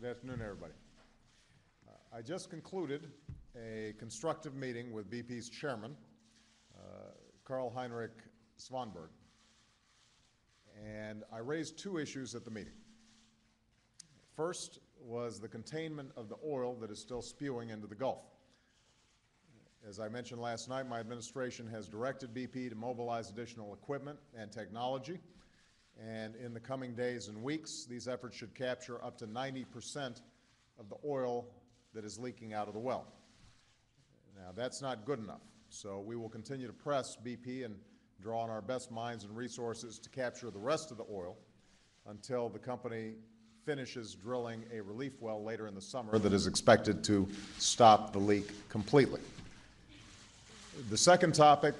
Good afternoon, everybody. I just concluded a constructive meeting with BP's chairman, Karl-Heinrich Svanberg, and I raised two issues at the meeting. First was the containment of the oil that is still spewing into the Gulf. As I mentioned last night, my administration has directed BP to mobilize additional equipment and technology, and in the coming days and weeks, these efforts should capture up to 90% of the oil that is leaking out of the well. Now, that's not good enough, so we will continue to press BP and draw on our best minds and resources to capture the rest of the oil until the company finishes drilling a relief well later in the summer that is expected to stop the leak completely. The second topic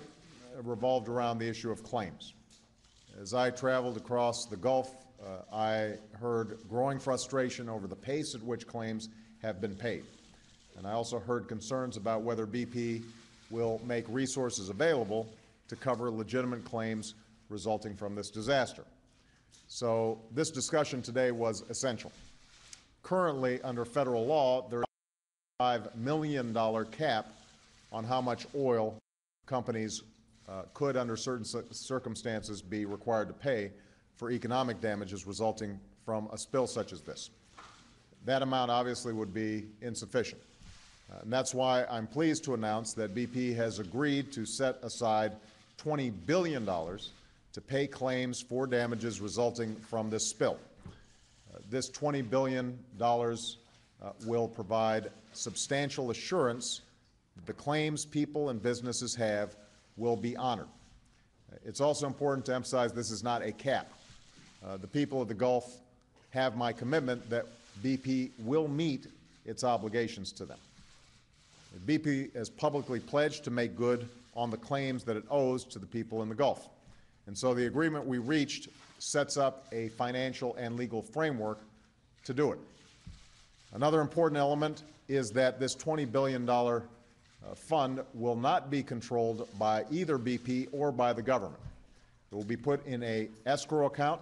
revolved around the issue of claims. As I traveled across the Gulf, I heard growing frustration over the pace at which claims have been paid. And I also heard concerns about whether BP will make resources available to cover legitimate claims resulting from this disaster. So this discussion today was essential. Currently, under federal law, there is a $5 million cap on how much oil companies could, under certain circumstances, be required to pay for economic damages resulting from a spill such as this. That amount obviously would be insufficient. And that's why I'm pleased to announce that BP has agreed to set aside $20 billion to pay claims for damages resulting from this spill. This $20 billion will provide substantial assurance that the claims people and businesses have will be honored. It's also important to emphasize this is not a cap. The people of the Gulf have my commitment that BP will meet its obligations to them. BP has publicly pledged to make good on the claims that it owes to the people in the Gulf. And so the agreement we reached sets up a financial and legal framework to do it. Another important element is that this $20 billion fund will not be controlled by either BP or by the government. It will be put in an escrow account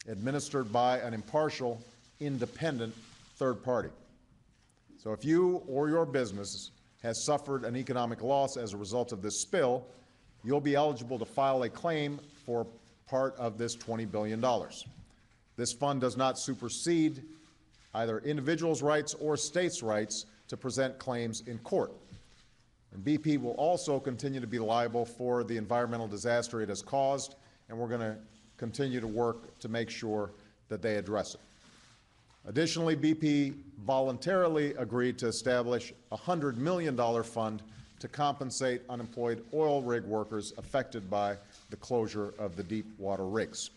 administered by an impartial, independent third party. So if you or your business has suffered an economic loss as a result of this spill, you'll be eligible to file a claim for part of this $20 billion. This fund does not supersede either individuals' rights or states' rights to present claims in court. And BP will also continue to be liable for the environmental disaster it has caused, and we're going to continue to work to make sure that they address it. Additionally, BP voluntarily agreed to establish a $100 million fund to compensate unemployed oil rig workers affected by the closure of the deep water rigs.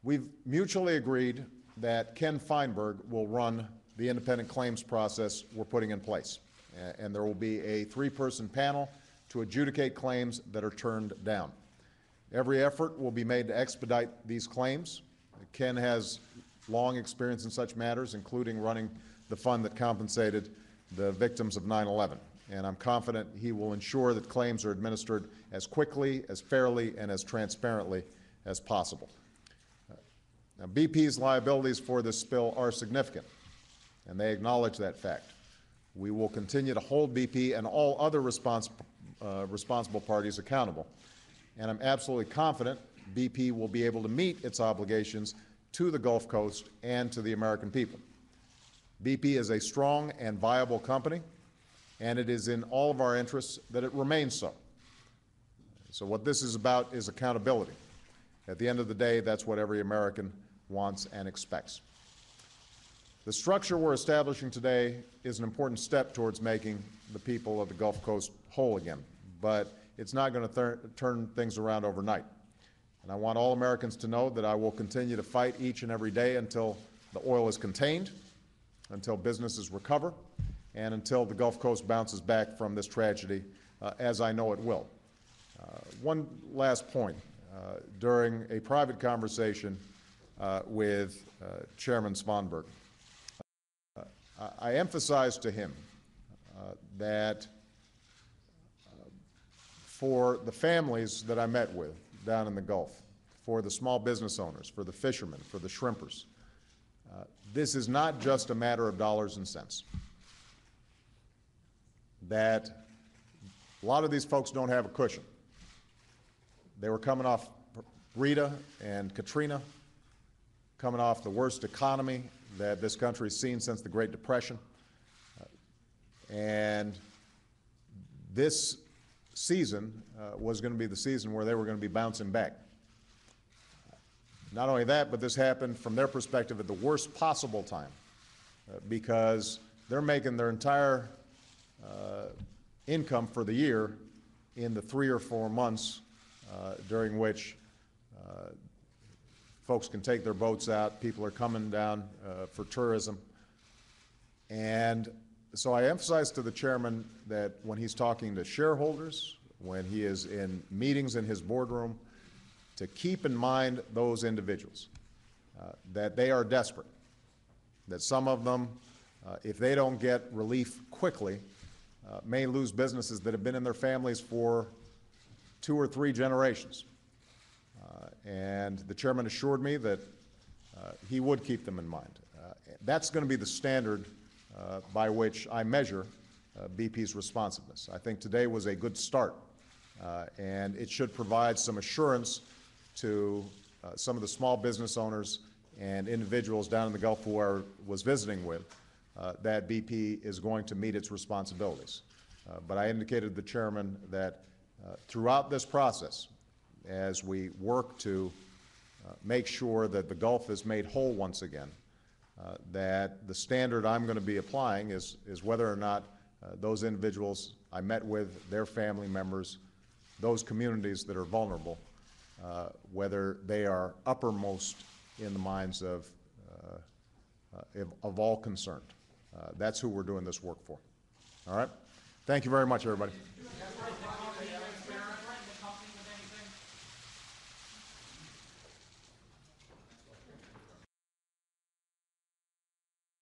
We've mutually agreed that Ken Feinberg will run the independent claims process we're putting in place. And there will be a three-person panel to adjudicate claims that are turned down. Every effort will be made to expedite these claims. Ken has long experience in such matters, including running the fund that compensated the victims of 9/11. And I'm confident he will ensure that claims are administered as quickly, as fairly, and as transparently as possible. Now, BP's liabilities for this spill are significant, and they acknowledge that fact. We will continue to hold BP and all other responsible parties accountable. And I'm absolutely confident BP will be able to meet its obligations to the Gulf Coast and to the American people. BP is a strong and viable company, and it is in all of our interests that it remains so. So what this is about is accountability. At the end of the day, that's what every American wants and expects. The structure we're establishing today is an important step towards making the people of the Gulf Coast whole again, but it's not going to turn things around overnight. And I want all Americans to know that I will continue to fight each and every day until the oil is contained, until businesses recover, and until the Gulf Coast bounces back from this tragedy, as I know it will. One last point. During a private conversation with Chairman Svanberg, I emphasized to him that for the families that I met with down in the Gulf, for the small business owners, for the fishermen, for the shrimpers, This is not just a matter of dollars and cents. That a lot of these folks don't have a cushion. They were coming off Rita and Katrina, coming off the worst economy that this country's seen since the Great Depression. And this season was going to be the season where they were going to be bouncing back. Not only that, but this happened from their perspective at the worst possible time because they're making their entire income for the year in the 3 or 4 months during which folks can take their boats out, people are coming down for tourism. And so I emphasize to the chairman that when he's talking to shareholders, when he is in meetings in his boardroom, to keep in mind those individuals, that they are desperate, that some of them, if they don't get relief quickly, may lose businesses that have been in their families for 2 or 3 generations. And the chairman assured me that he would keep them in mind. That's going to be the standard by which I measure BP's responsiveness. I think today was a good start, and it should provide some assurance to some of the small business owners and individuals down in the Gulf who I was visiting with that BP is going to meet its responsibilities. But I indicated to the chairman that throughout this process, as we work to make sure that the Gulf is made whole once again, that the standard I'm going to be applying is whether or not those individuals I met with, their family members, those communities that are vulnerable, whether they are uppermost in the minds of all concerned. That's who we're doing this work for. All right? Thank you very much, everybody.